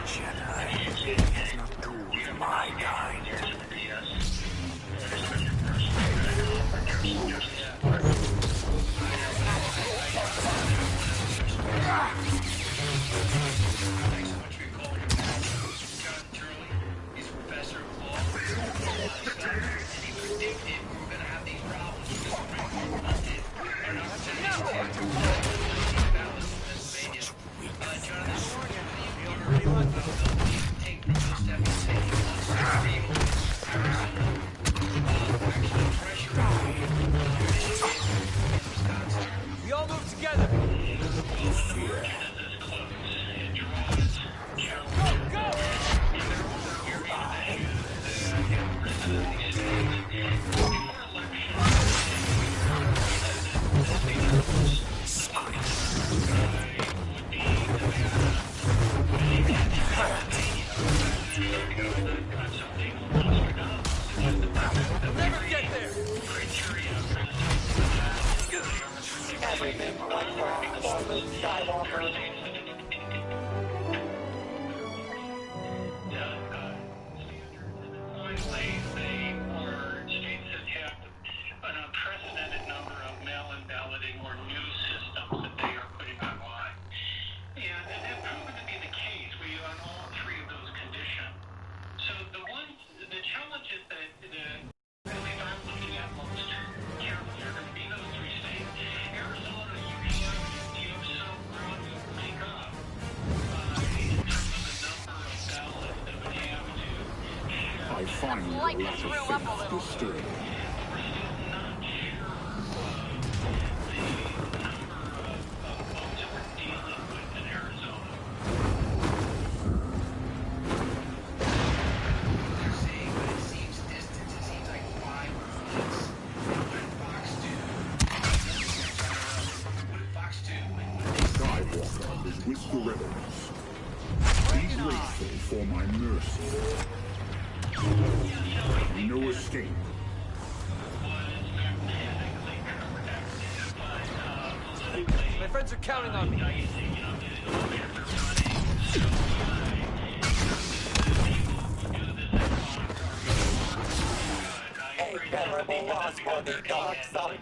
Jedi. Not tools, my kind. We all move together. With the rebels. Be grateful for my mercy. No escape. My friends are counting on me. A terrible loss for the dark side.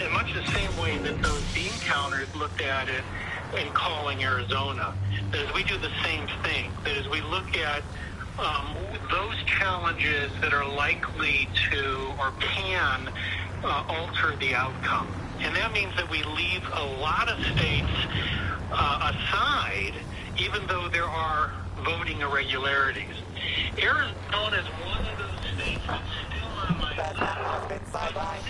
In much the same way that those beam counters looked at it in calling Arizona, that is, we do the same thing. That is, we look at those challenges that are likely to or can alter the outcome. And that means that we leave a lot of states aside, even though there are voting irregularities. Arizona is one of those states that's still on my side.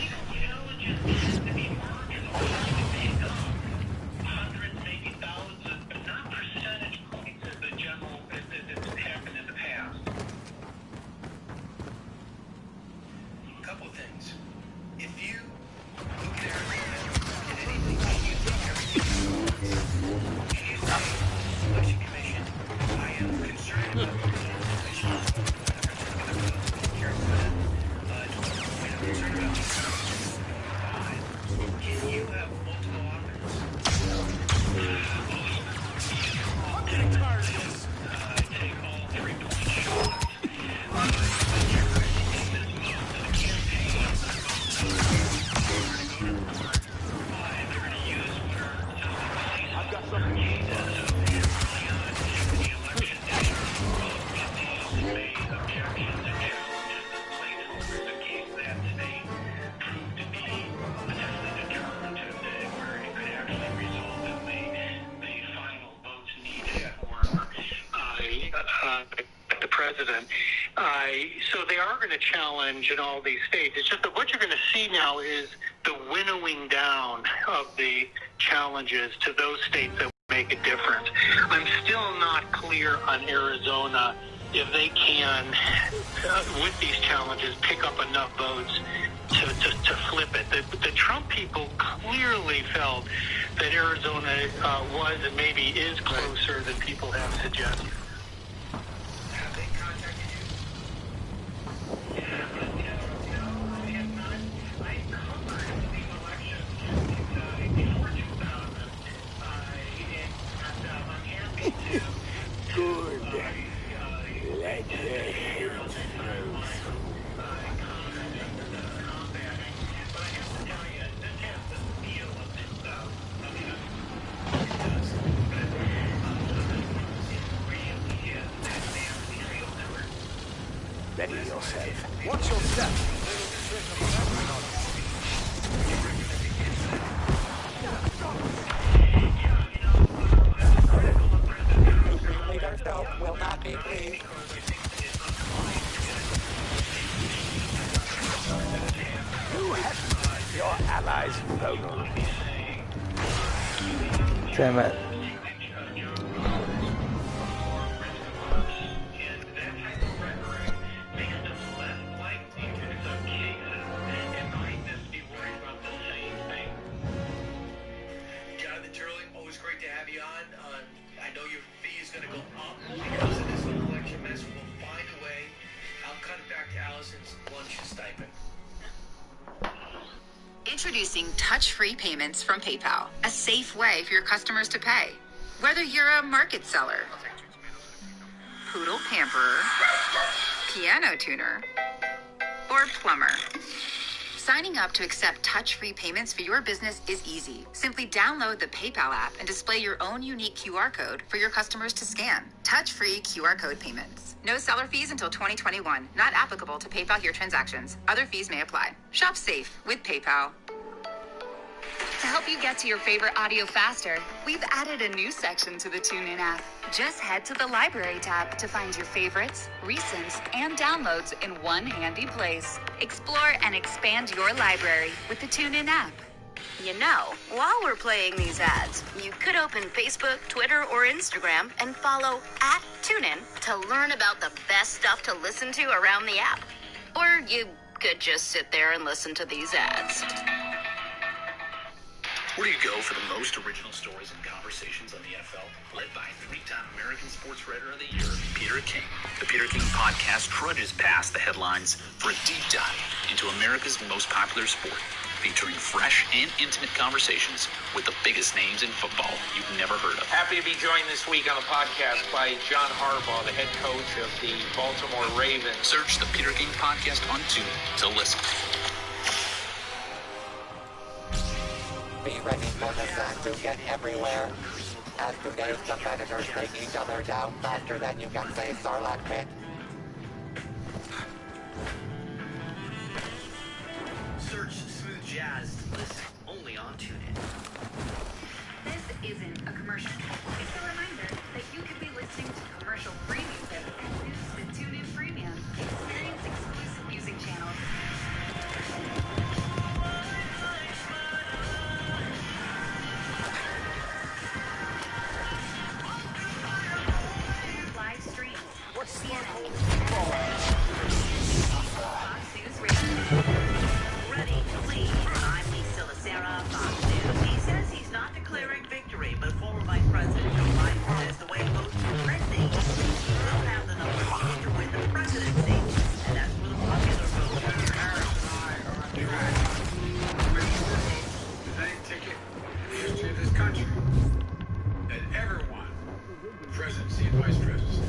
Hundreds, maybe thousands, but not percentage points as the general as it's happened in the past. A couple of things. If you look at Arizona and anything you think everything election commission, I am concerned about the commission. I'm concerned about can you have multiple offers? Take all 3-point shots. You're in this mode of the campaign. going to challenge in all these states. It's just that what you're going to see now is the winnowing down of the challenges to those states that make a difference. I'm still not clear on Arizona if they can, with these challenges, pick up enough votes to flip it. The Trump people clearly felt that Arizona was and maybe is closer than people have suggested. Have they contacted you? I covered the election before 2000, and I'm happy to. Good. Let the hate flow. Ready yourself. Watch your step. Leaders will not be pleased. You have your allies vote. Damn it. I know your fee is going to go up because of this whole election mess. We'll find a way. I'll cut it back to Allison's lunch stipend. Introducing touch-free payments from PayPal, a safe way for your customers to pay. Whether you're a market seller, poodle pamperer, piano tuner, or plumber. Signing up to accept touch-free payments for your business is easy. Simply download the PayPal app and display your own unique QR code for your customers to scan. Touch-free QR code payments. No seller fees until 2021. Not applicable to PayPal here transactions. Other fees may apply. Shop safe with PayPal. To help you get to your favorite audio faster, we've added a new section to the TuneIn app. Just head to the Library tab to find your favorites, recents, and downloads in one handy place. Explore and expand your library with the TuneIn app. You know, while we're playing these ads, you could open Facebook, Twitter, or Instagram and follow @TuneIn to learn about the best stuff to listen to around the app. Or you could just sit there and listen to these ads. Where do you go for the most original stories and conversations on the NFL? Led by three-time American Sports Writer of the Year, Peter King. The Peter King podcast trudges past the headlines for a deep dive into America's most popular sport, featuring fresh and intimate conversations with the biggest names in football you've never heard of. Happy to be joined this week on the podcast by John Harbaugh, the head coach of the Baltimore Ravens. Search the Peter King podcast on TuneIn to listen. Be ready for the sound to get everywhere. As today's competitors take each other down faster than you can say Sarlacc pit. Search Smooth Jazz to listen only on TuneIn. This isn't a commercial. It's a reminder that you could be listening to commercial-free music and news with TuneIn Premium. Experience exclusive music channels. Live streams. CNN. Fox News Radio. Ready to lead. I'm Lisa Lacera, Fox News. He says he's not declaring victory, but former Vice President Joe Biden says the way votes are trending, he will have the numbers needed to win the presidency. And that's for the popular vote. Harris and I are on track. Winning more votes than any ticket in the history of this country that ever won the presidency and vice presidency.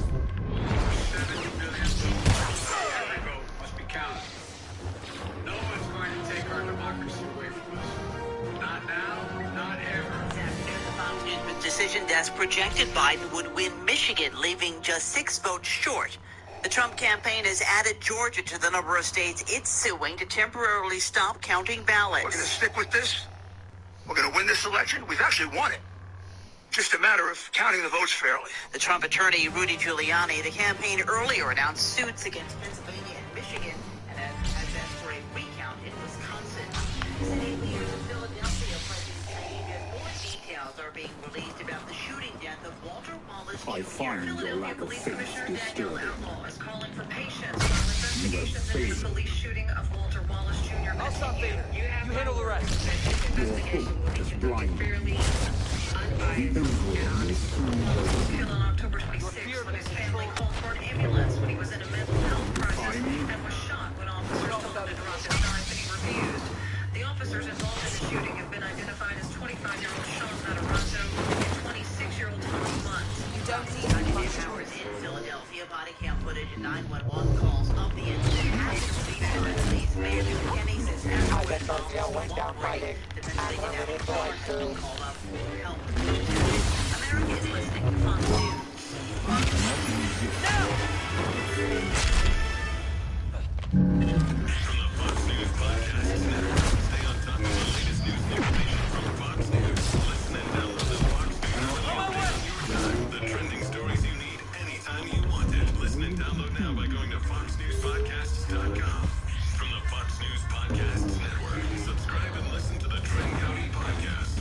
70 million votes. Every vote must be counted. No one's going to take our democracy away from us. Not now, not ever. The decision desk projected Biden would win Michigan, leaving just 6 votes short. The Trump campaign has added Georgia to the number of states it's suing to temporarily stop counting ballots. We're going to stick with this. We're going to win this election. We've actually won it. Just a matter of counting the votes fairly. The Trump attorney, Rudy Giuliani, the campaign earlier announced suits against Pennsylvania and Michigan being released about the shooting death of Walter Wallace I Jr. find your Philadelphia lack of Police faith Commissioner Daniel disturbing. Outlaw is calling for patience while investigations into the police shooting of Walter Wallace Jr. I'll stop continue. Vader. You handle the rest. Your hope is blinding. The Emperor is Killed on October 26th when his family called for an ambulance when he was in a mental health crisis and was shot when officers told him to drop his knife and he refused. The officers involved in the shooting have been identified as 25-year-old Sean Matarazzo and 26-year-old Tommy Munt. You don't need Hours in Philadelphia, body cam footage and 911 calls of the incident has been released by the police. Mayor Kenny says everyone involved was cooperating. Defense taken down the has been called up for help. America is listening to Fox News.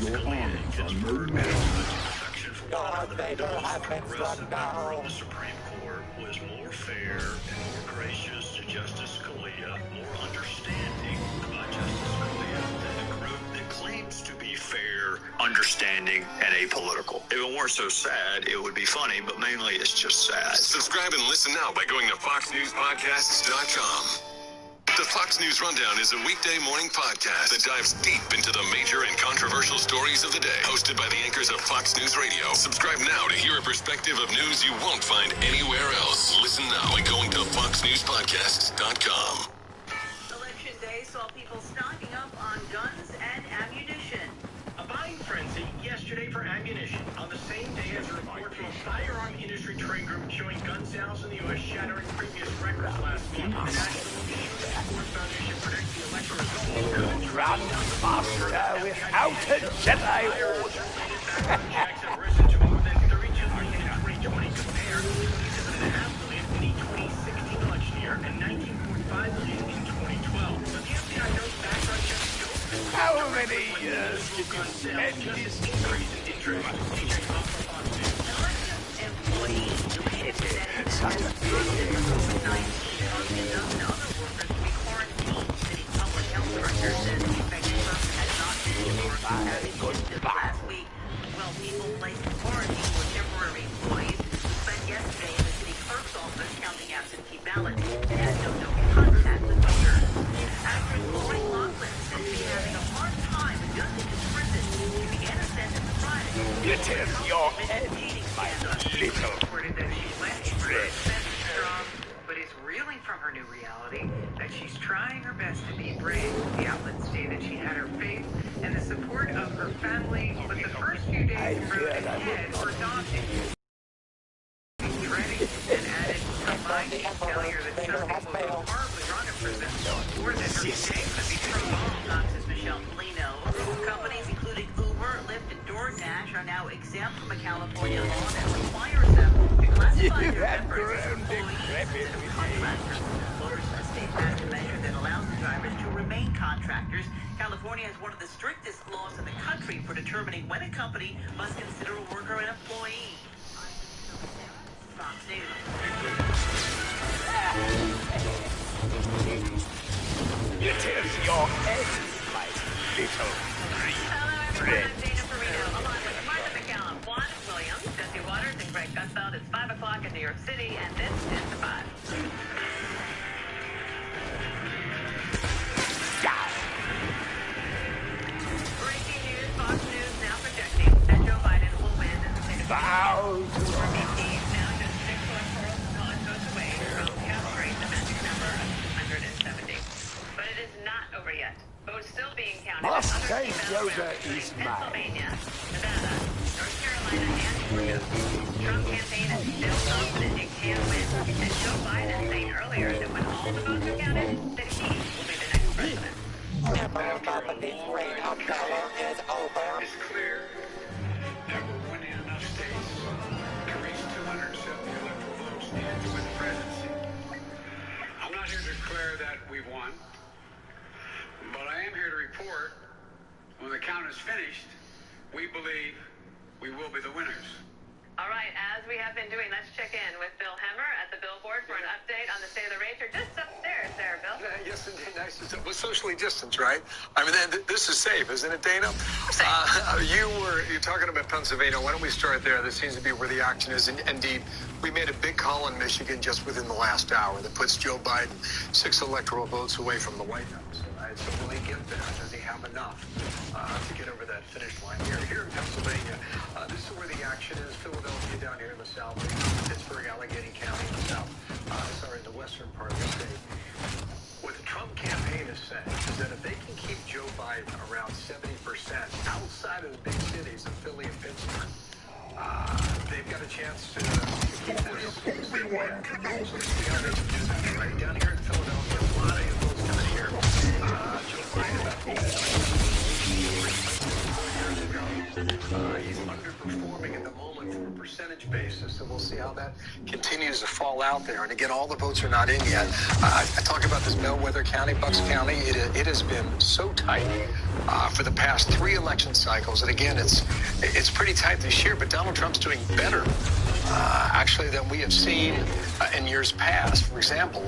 Your arms are no match. God, Vader has been struck down. The Supreme Court was more fair and more gracious to Justice Scalia, more understanding about Justice Scalia than the group that claims to be fair, understanding, and apolitical. If it weren't so sad, it would be funny, but mainly it's just sad. Subscribe and listen now by going to FoxNewsPodcasts.com. The Fox News Rundown is a weekday morning podcast that dives deep into the major and controversial stories of the day. Hosted by the anchors of Fox News Radio. Subscribe now to hear a perspective of news you won't find anywhere else. Listen now by going to FoxNewsPodcasts.com. Election Day saw people stocking up on guns and ammunition. A buying frenzy yesterday for ammunition on the same day as a report from a firearm industry trade group showing gun sales in the U.S. shattering previous records last month. The National Shooting Sports Foundation predicts the election results. Run faster without a Jedi order. Checks have risen to more than 32 million in 2020 compared to 27.5 million in the 2016 election year and 19.5 million in 2012. But the FBI knows background checks don't. How many years did you spend this increase in interest? DJ Pop from Fox News. Employees related to that such a last week. Well, people placed in quarantine were temporary employees who spent yesterday in the city clerk's office counting absentee ballots and had no contact with voters. Actress Lori Loughlin said she's having a hard time adjusting to prison. She began her sentence Friday. It is your head, my little reported that she went into her expensive job, but is reeling from her new reality, that she's trying her best to be brave. The outlet stated she had her faith and the support of her family, but the first few days in her head were daunting. She's dreading and added combined failure that something will go horribly wrong in prison, or that her day could be prolonged. Fox's Michelle Polino. Companies including Uber, Lyft, and DoorDash are now exempt from a California law that requires them to classify their members as employees instead of contractors. Voters in the state passed a measure that allows the drivers to remain contractors. California has one of the strictest laws in the country for determining when a company must consider a worker an employee. Fox News. It is your head, my little friend. I'm Dana Perino, along with Martha McCallum, Juan Williams, Jesse Waters, and Greg Gutfeld. It's 5 o'clock in New York City, and this is The 5. Breaking news, Fox News now projecting that Joe Biden will win the state of now just 6 electoral votes away from capturing the magic number of 270. But it is not over yet. Votes still being counted in other key battlegrounds, including Pennsylvania, Nevada, North Carolina, and Georgia. Trump campaign is still confident it can win, and Joe Biden saying earlier that when all the votes are counted, that he will be the next president. Emperor Palpatine's reign of terror is over. It's clear that we're winning enough states to reach 270 electoral votes and to win the presidency. I'm not here to declare that we've won, but I am here to report when the count is finished, we believe we will be the winners. All right, as we have been doing, let's check in with Bill Hemmer at the Billboard for an update on the state of the race. You're just upstairs there, Bill. Yes, indeed. Nice to see you. We're socially distanced, right? I mean, this is safe, isn't it, Dana? You're talking about Pennsylvania. Why don't we start there? This seems to be where the action is. And indeed, we made a big call in Michigan just within the last hour that puts Joe Biden 6 electoral votes away from the White House. And so will he get there? Does he have enough to get over that finish line here in Pennsylvania? This is where the action is. Philadelphia down here in the south, Pittsburgh, Allegheny County in the south. In the western part of the state. What the Trump campaign is saying is that if they can keep Joe Biden around 70% outside of the big cities of Philly and Pittsburgh, they've got a chance to keep this. Everyone can do that, right? Down here in Philadelphia, a lot of votes coming here. Joe Biden about 4 years ago. He's underperforming at the moment from a percentage basis, and we'll see how that continues to fall out there. And again, all the votes are not in yet. I talk about this bellwether county, Bucks County. It has been so tight for the past 3 election cycles. And again, it's pretty tight this year, but Donald Trump's doing better, actually, than we have seen in years past. For example,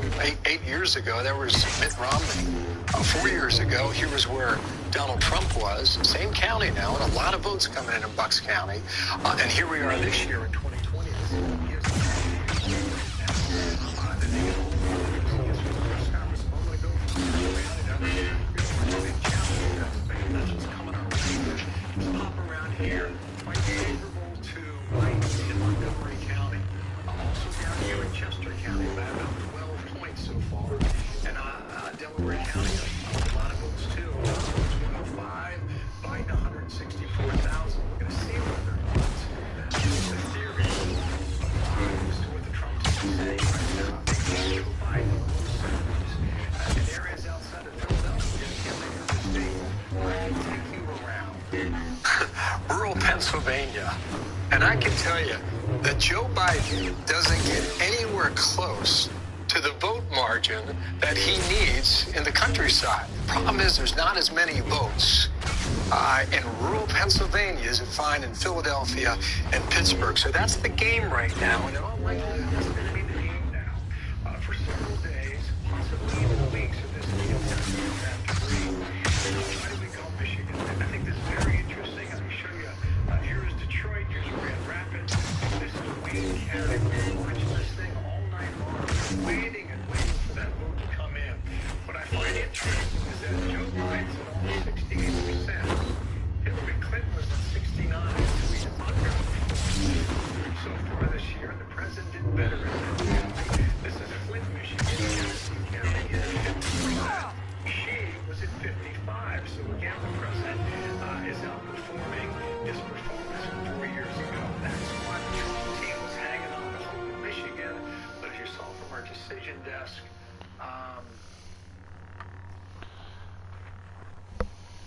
8 years ago, there was Mitt Romney. 4 years ago, here was where Donald Trump was. Same county now, and a lot of votes coming in Bucks County. And here we are this year in 2020. Pop around here, quite favorable to White in Montgomery County. Also down here in Chester County, by about 12 points so far. And Delaware County, a lot of votes too. 105, Biden 164,000. We're going to see whether the theory as to what the Trumps say right now. Joe Biden in areas outside of Philadelphia, the state, I can take you around rural Pennsylvania, and I can tell you that Joe Biden doesn't get anywhere close to the vote margin that he needs in the countryside. The problem is there's not as many votes in rural Pennsylvania as you find in Philadelphia and Pittsburgh. So that's the game right now, and in all likelihood, that's going to be the game now for several days, possibly even weeks of this game. Why do we call Michigan? I think this is very interesting. Let me show you. Here's Detroit. Here's Grand Rapids. This is Wayne County. We're watching this thing all night long, waiting and waiting for that vote to come in. What I find interesting is that Joe Biden's at almost 68%. Hillary Clinton was at 69, so he's underperformed so far this year, and the president did better in that county. This is Flint, Michigan. Tennessee County is 50%. She was at 55, so again, the president is outperforming his performance from 4 years ago. That's why the Trump team was hanging on the hope in Michigan. But as you saw from our decision desk,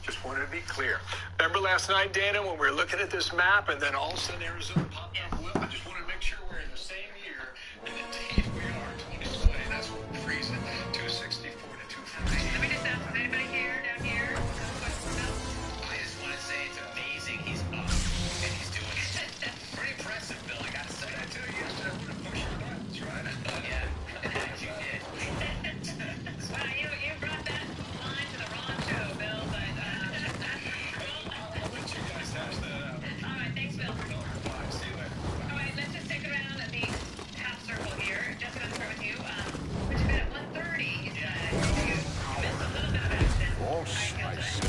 just wanted to be clear. Remember last night, Dana, when we were looking at this map, and then all of a sudden Arizona popped up? Well, I just want to make sure we're in the same year, and indeed we are, 2020. That's what we're freezing, 264 to 240. Let me just ask, is anybody here, down here? I just want to say it's amazing he's up, and he's doing it. Pretty impressive, Bill, I got to say. I tell you yesterday, I'm going to push your buttons, right? Yeah, and as you did. Well, you brought that line to the wrong show, Bill, but I'll let you guys hash that out. all right, thanks, Bill. See you later. All right, let's just take it around the half circle here. Jessica, I'll start with you. What you bet at 130? You missed a little bit of action. All spice.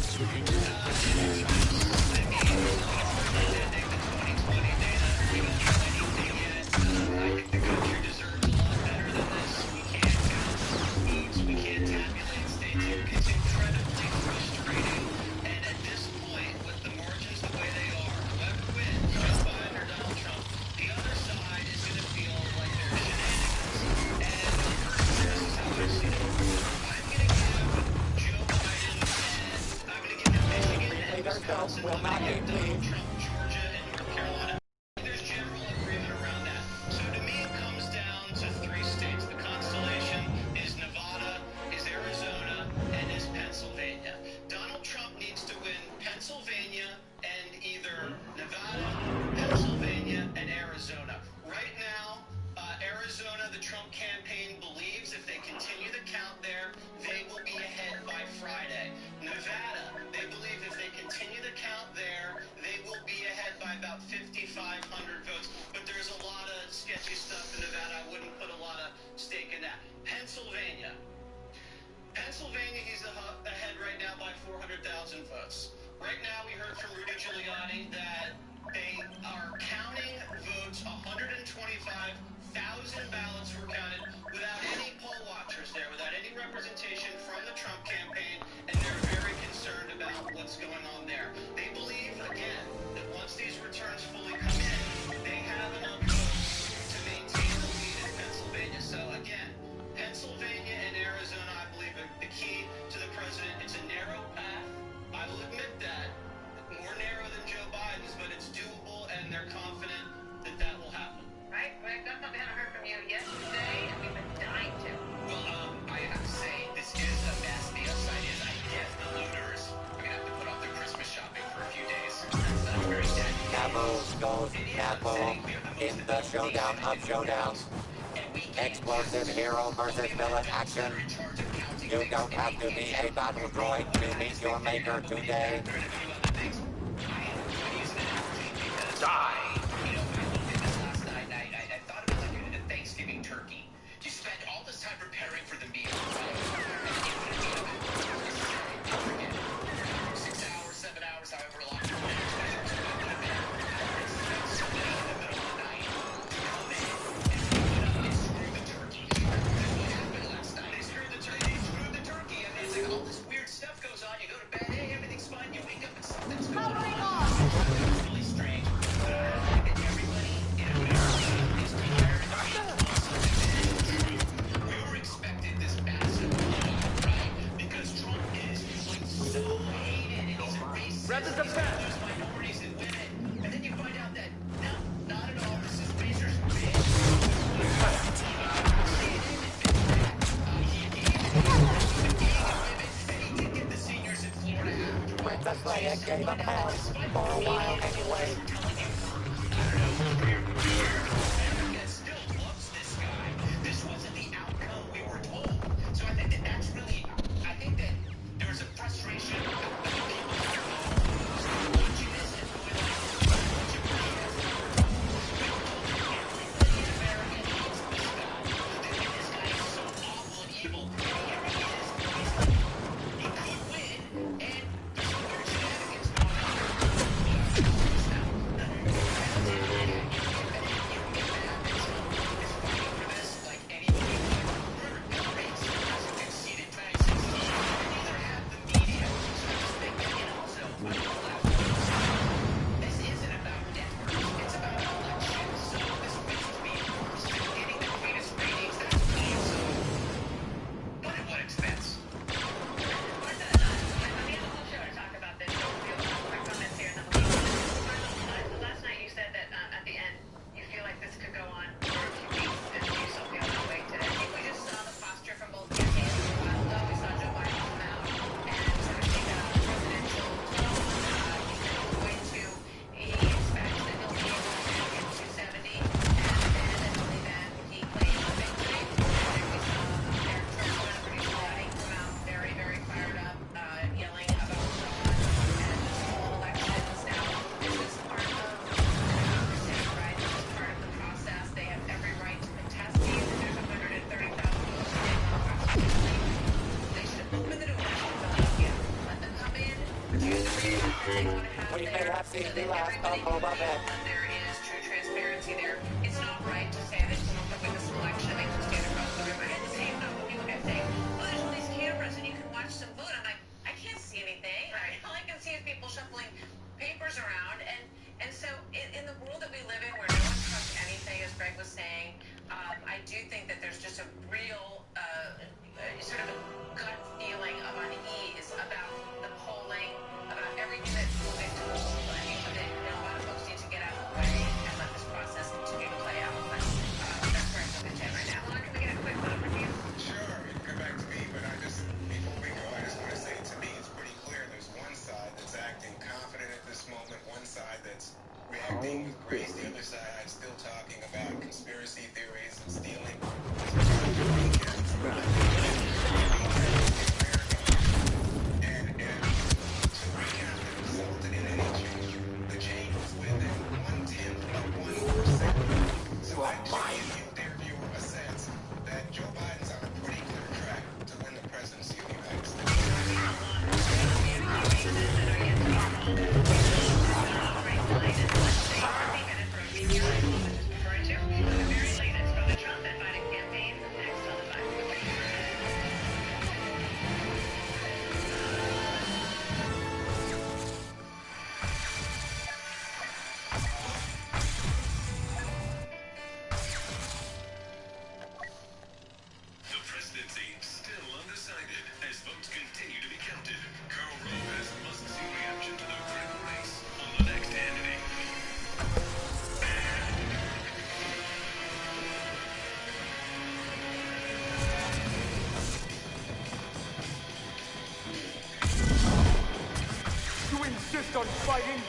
I think the country deserves a lot better than this. We can't count votes. We can't tabulate states. It's incredibly frustrating. And at this point, with the margins the way they are, whoever wins, Joe Biden or Donald Trump, the other side is going to feel like they're shenanigans. And this is how I see it. I'm going to give Joe Biden and I'm going to give him Michigan and Wisconsin. I'm going to give Donald Trump, Georgia, and North Carolina. There's general agreement around that. So to me, it comes down to 3 states. The constellation is Nevada, is Arizona, and is Pennsylvania. Donald Trump needs to win Pennsylvania and either Nevada sketchy stuff in Nevada. I wouldn't put a lot of stake in that. Pennsylvania, he's ahead right now by 400,000 votes. Right now, we heard from Rudy Giuliani that they are counting votes. 125,000 ballots were counted without any poll watchers there, without any representation from the Trump campaign, and they're very concerned about what's going on there. They believe, again, that once these returns fully come in, they have enough votes to maintain the lead in Pennsylvania. So, again, Pennsylvania and Arizona, I believe, are the key to the president. It's a narrow path. I will admit that. More narrow than Joe Biden's, but it's doable, and they're confident that that will happen. Right? Rick, that's something I haven't heard from you yesterday, and we've been dying to. Well, I have to say, this is a mess. The upside is, I guess, the looters are going to have to put off their Christmas shopping for a few days. That's very sad. Cabo goes Capo in the showdown of showdowns. Explosive hero versus villain action. You don't have to be a battle droid to meet your maker today. Die! You know, when I looked at this last night, I thought about like a Thanksgiving turkey. You spend all this time preparing for the meal. 6 hours, 7 hours, however long. All this weird stuff goes on. You go to bed, hey, everything's fine. You wake up and something's going on. It's really strange. But I think that everybody, is prepared. We were expecting this massive blow, right? Because Trump is like so hated and he's a racist. He's going to lose minorities and women. And then you find out that no, not at all. This is razor's big. Princess Leia gave him hell for a while anyway. America still loves this guy. This wasn't the outcome we were told. So I think that that's really, I think that there's a frustration about people watching this and going like, what you really have to do. Everybody in America hates this guy. This guy is so awful and evil. And here he is. He could win, and there's some weird shenanigans going on. We may have seen the last of Boba Fett. There is true transparency there. It's not right to say that someone could win this election and make them stand across the room. At the same time, when people get saying, oh, there's all these cameras and you can watch them vote. I'm like, I can't see anything. Right? All I can see is people shuffling papers around. And so in the world that we live in where no one trusts anything, as Greg was saying, I do think that there's just a real sort of a gut feeling of unease about the polling, about everything that's moving towards. I think that a lot of folks need to get out of the way. insist on fighting?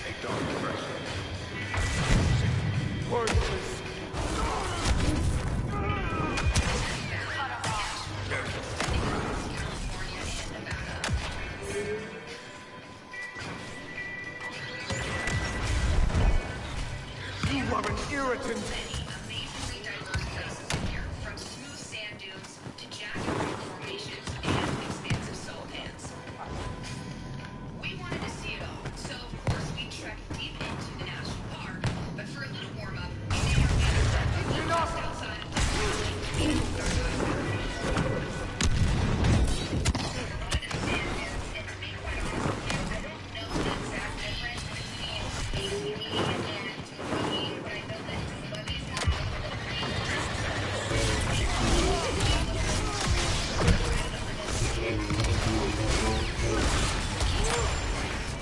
Take down the pressure. Worthless. You are an irritant. Amazingly diverse places in here, from smooth sand dunes to jagged rock formations and expansive salt pans. We wanted to see it all, so of course we trekked deep into the national park. But for a little warm-up, we made our way just outside of the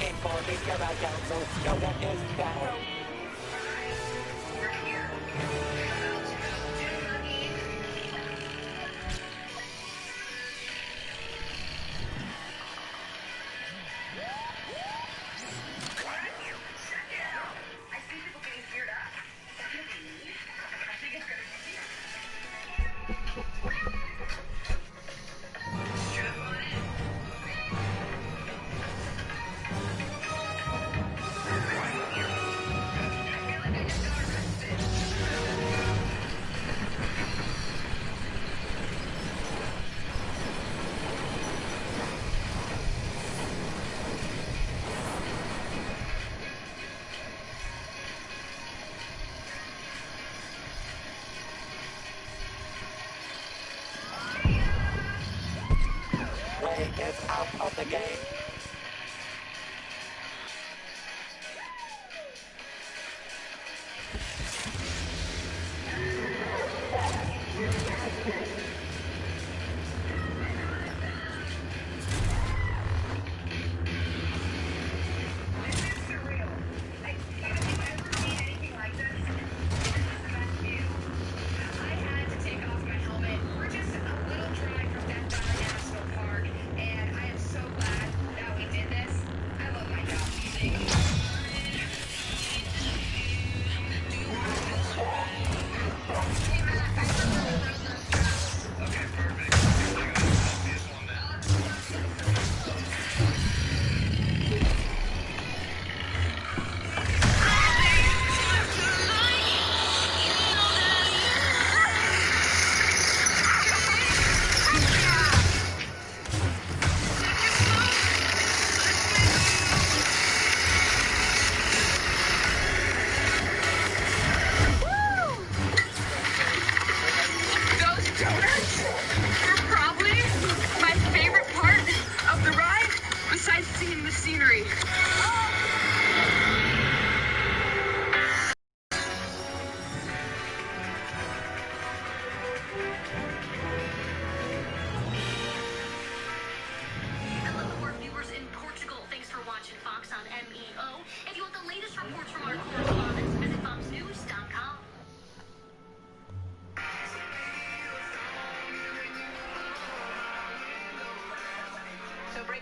Informing Jedi Council, Yoda is down. Ray is out of the game.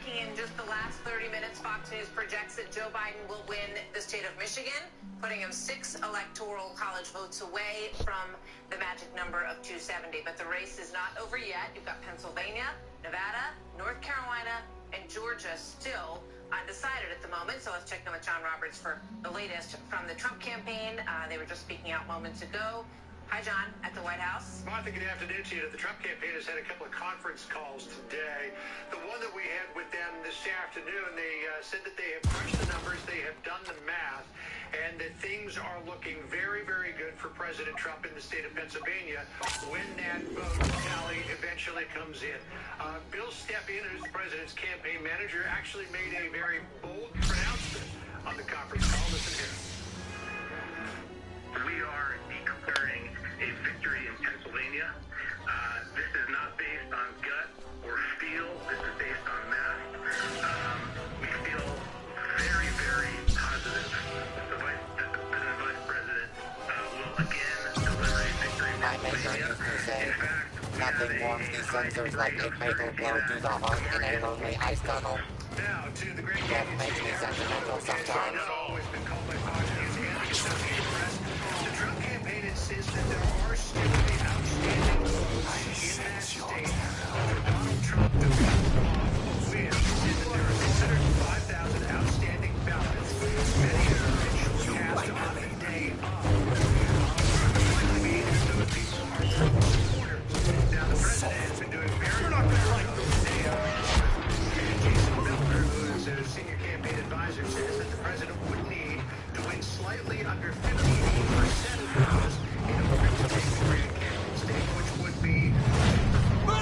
In just the last 30 minutes, Fox News projects that Joe Biden will win the state of Michigan, putting him 6 electoral college votes away from the magic number of 270. But the race is not over yet. You've got Pennsylvania, Nevada, North Carolina, and Georgia still undecided at the moment. So let's check in with John Roberts for the latest from the Trump campaign. They were just speaking out moments ago. Hi, John, at the White House. Martha, good afternoon to you. The Trump campaign has had a couple of conference calls today. The one that we had with them this afternoon, they said that they have crunched the numbers, they have done the math, and that things are looking very, very good for President Trump in the state of Pennsylvania when that vote tally eventually comes in. Bill Stepien, who's the president's campaign manager, actually made a very bold pronouncement on the conference call. Listen here. We are declaring a victory in Pennsylvania. This is not based on gut or feel. This is based on math. We feel very, very positive that the Vice President will again deliver a victory in Pennsylvania. In fact, Nothing warms these sensors like a fatal blow to the heart in a lonely ice tunnel. Now, to the great Death makes me sentimental sometimes. always been called by Fox News and the Associated Press. The Trump campaign insists that there are still the outstanding votes in that state for Donald Trump to win. There are 605,000 outstanding ballots, many that are eventually cast on the day of. Those people are Trump supporters. Now, the president has been doing very well on the day of. A senior campaign advisor says that the president would need to win slightly under 58% of the votes in order to take the grand campaign stage, which would be a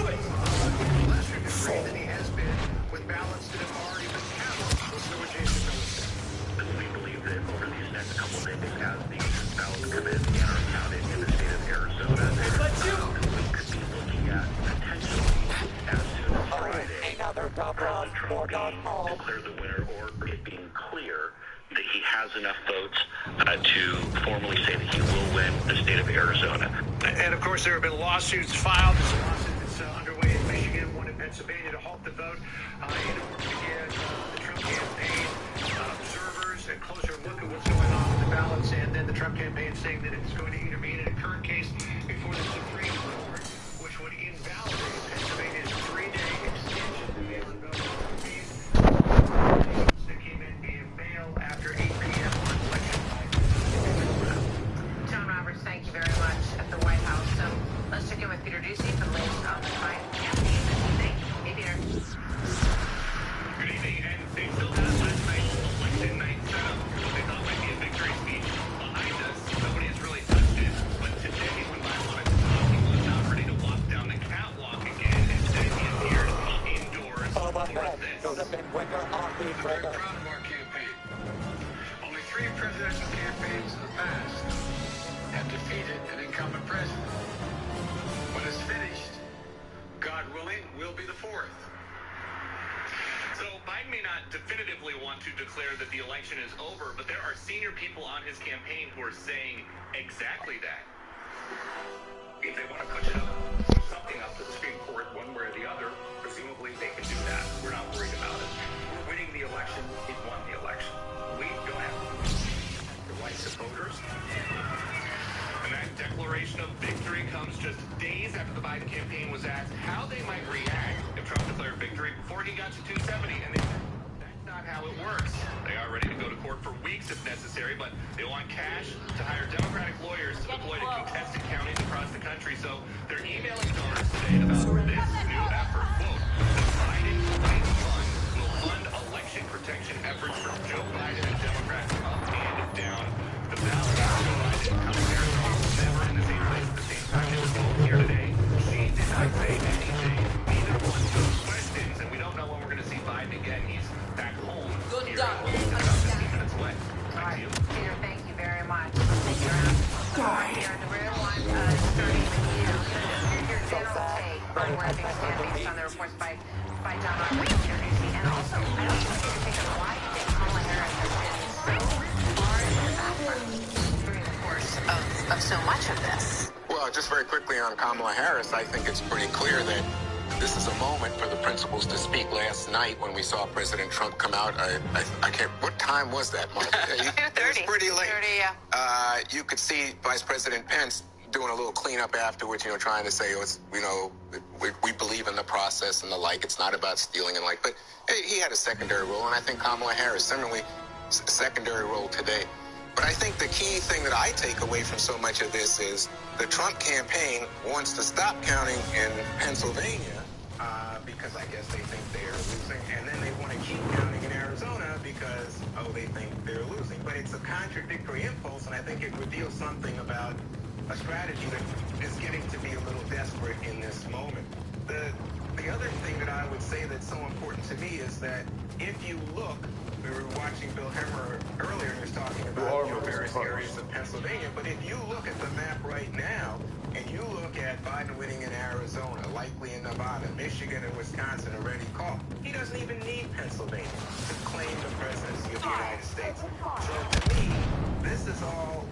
lesser degree than he has been with ballots that have already been counted. Listen to what Jason Miller said. We believe that over these next couple of days, as these ballots come in and are counted in the state of Arizona, we could be looking at potentially as soon as Friday, President Trump being declared the winner, or it being clear that he has enough votes to formally say that he will win the state of Arizona. And of course, there have been lawsuits filed. There's a lawsuit that's underway in Michigan, one in Pennsylvania to halt the vote in order to get the Trump campaign observers a closer look at what's going on with the ballots. And then the Trump campaign saying that it's going to intervene in a current case before the Supreme Court, which would invalidate Pennsylvania's 3-day extension to mail-in voting. That came in via mail after 8 p.m. on election night. John Roberts, thank you very much at the White House. So let's check in with Peter Ducey for the latest on the Biden campaign. Thank you. Hey, Peter. Good evening, and they still have last night's election night set up. What they thought might be a victory speech behind us. Nobody has really touched it. But today, when Biden wanted to talk, he was not ready to walk down the catwalk again. Instead, he appeared indoors for this. I'm very proud of our campaign. Only 3 presidential campaigns in the past have defeated an incumbent president. When it's finished, God willing, we'll be the 4th. So Biden may not definitively want to declare that the election is over, but there are senior people on his campaign who are saying exactly that. If they want to push something up to the Supreme Court one way or the other, presumably they can do that. We're not worried about it. We're winning the election. He won the election. We don't have the rights of voters. And that declaration of victory comes just days after the Biden campaign was asked how they might react if Trump declared victory before he got to 270. And they said, that's not how it works. They are ready to go to court for weeks if necessary, but they want cash to hire Democratic lawyers to deploy to contested counties across the country. So they're emailing donors today about this new effort. Quote, the Biden White Fund will fund election protection efforts for Joe Biden and Democrats up and down the ballot. Joe Biden coming there never in the same place at the same time. They were both here today. She did not say anything. Neither one of those questions, and we don't know when we're going to see Biden again. He's back home. Good here done. about 15 minutes away. All right, Peter, thank you very much. Thank you, Aaron. Here in the real one, starting with you. Your general take on where things stand based on the reports by John Roberts and Peter Ducey. And also, I also want you to take on why you think Kamala Harris has been so far in the background during the course of so much of this. Well, just very quickly on Kamala Harris, I think it's pretty clear that this is a moment for the principals to speak. Last night when we saw President Trump come out, I can't, what time was that, Mark? 2:30. It was pretty late. 2:30, yeah. You could see Vice President Pence doing a little cleanup afterwards, trying to say, we believe in the process and the like. It's not about stealing and like, but he had a secondary role, and I think Kamala Harris similarly secondary role today. But I think the key thing that I take away from so much of this is the Trump campaign wants to stop counting in Pennsylvania because I guess they think they are losing, and then they want to keep counting in Arizona because, they think they're losing. But it's a contradictory impulse, and I think it reveals something about a strategy that is getting to be a little desperate in this moment. The other thing that I would say that's so important to me is that if you look, we were watching Bill Hemmer earlier, and he was talking about various areas of Pennsylvania, but if you look at the map right now, and you look at Biden winning in Arizona, likely in Nevada, Michigan and Wisconsin already called, he doesn't even need Pennsylvania to claim the presidency of the United States. So to me, this is all,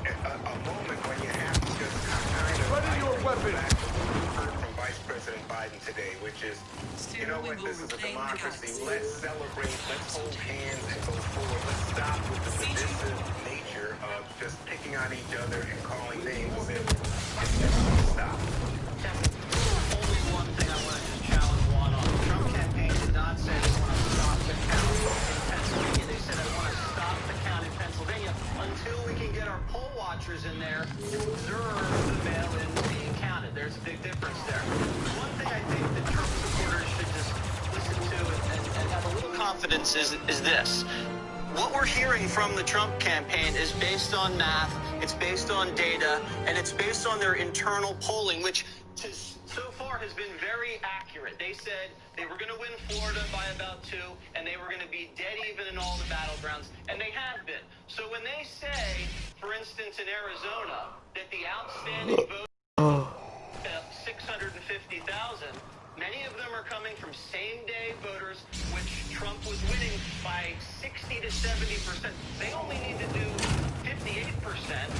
a moment when you have to just kind of... Ready your weapon! heard from Vice President Biden today, which is, you know what, this is a democracy. Let's celebrate, let's hold hands and go forward. Let's stop with the divisive nature of just picking on each other and calling names. It's just stop. Only one thing I want to just challenge Juan on. The Trump campaign did not say they want to stop the count in Pennsylvania. They said they want to stop the count in Pennsylvania until we can get our poll watchers in there to observe the mail-ins being counted. There's a big difference there. One thing I think that Trump supporters should just listen to and have a little confidence is this. What we're hearing from the Trump campaign is based on math, it's based on data, and it's based on their internal polling, which so far has been very accurate. They said they were going to win Florida by about 2, and they were going to be dead even in all the battlegrounds, and they have been. So when they say, for instance, in Arizona, that the outstanding vote is 650,000, many of them are coming from same-day voters, which Trump was winning by 60 to 70%. They only need to do 58%,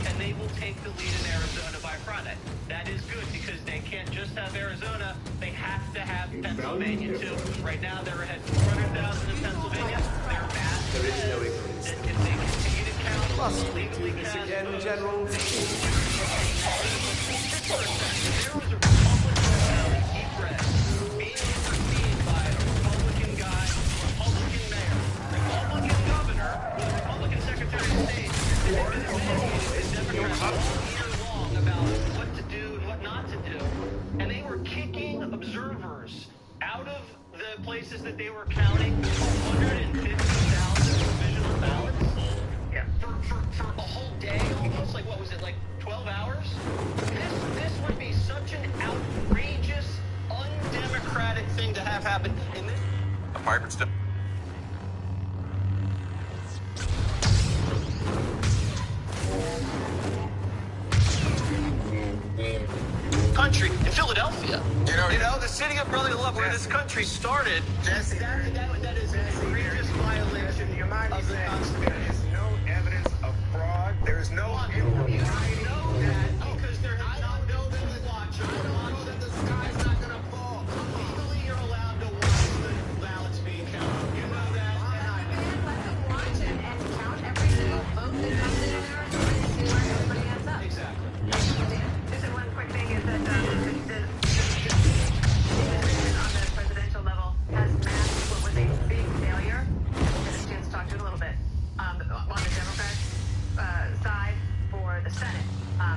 and they will take the lead in Arizona by Friday. That is good because they can't just have Arizona. They have to have Pennsylvania, too. Right now, they're ahead 400,000 in Pennsylvania. They're massive. There is no increase. If they continue to count, Must we do this again, General? There was a Republican deep red being overseen by a Republican guy, Republican mayor, Republican governor, with a Republican secretary of state, and they've been investigating the Democrats all year long about what to do and what not to do. And they were kicking observers out of the places that they were counting 150,000 provisional ballots. Yeah. For a whole day, almost, like, what was it, like 12 hours? This would be such an outrageous, undemocratic thing to have happen in this. A private step. Country in Philadelphia. You know, the city of brotherly love, where this country started. That is an egregious violation of the Constitution. There is no evidence of fraud. There is no impropriety. I know that because there has not been poll watchers. I don't know that the sky's not going to fall. Legally, you're allowed to watch the ballots being counted. You know that, and I know. Let them watch and count every single vote that comes in Arizona and see where everybody ends up. Exactly. Just one quick thing is that the administration on the presidential level has masked what was a big failure. Get a chance to talk to it a little bit. On the Democrat side for the Senate,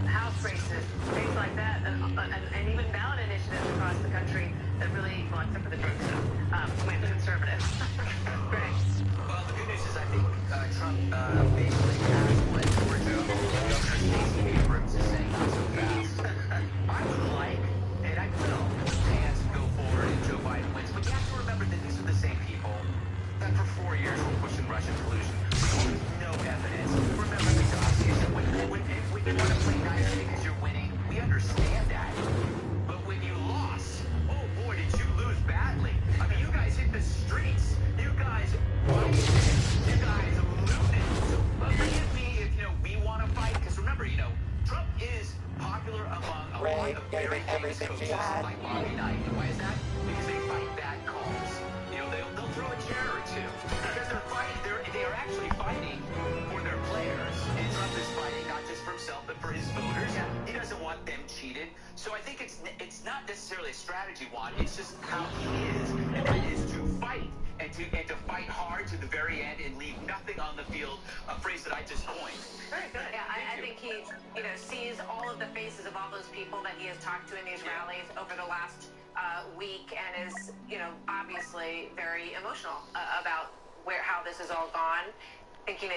House races, things like that, and even ballot initiatives across the country that really, well, except for the drug stuff, went conservative. Greg. Well, the good news is I think Trump basically has what Georgia Governor Stacey Abrams is saying not so fast. I would like, and I will, Pence go forward and Joe Biden wins. But you have to remember that these are the same people that for 4 years were pushing Russian collusion. With no evidence. Remember the dossiers. When you want to play nice because you're winning, we understand that. But when you lost, oh boy, did you lose badly. I mean, you guys hit the streets. You guys rioted. You guys looted. But believe me, if we want to fight, because remember, Trump is popular among a lot of very famous coaches like Bobby Knight. And why is that? Because they fight bad calls. They'll throw a chair or two because they're fighting. They are actually fighting for their players. And Trump is fighting not just for himself but for his voters. He doesn't want them cheated. So I think it's not necessarily a strategy, Juan. It's just how he is, and that is to fight and to fight hard to the very end and leave nothing on the field. A phrase that I just coined. Very good. Yeah, I think he, sees all of the faces of all those people that he has talked to in these rallies over the last week, and is, obviously very emotional about how this has all gone. Thinking that he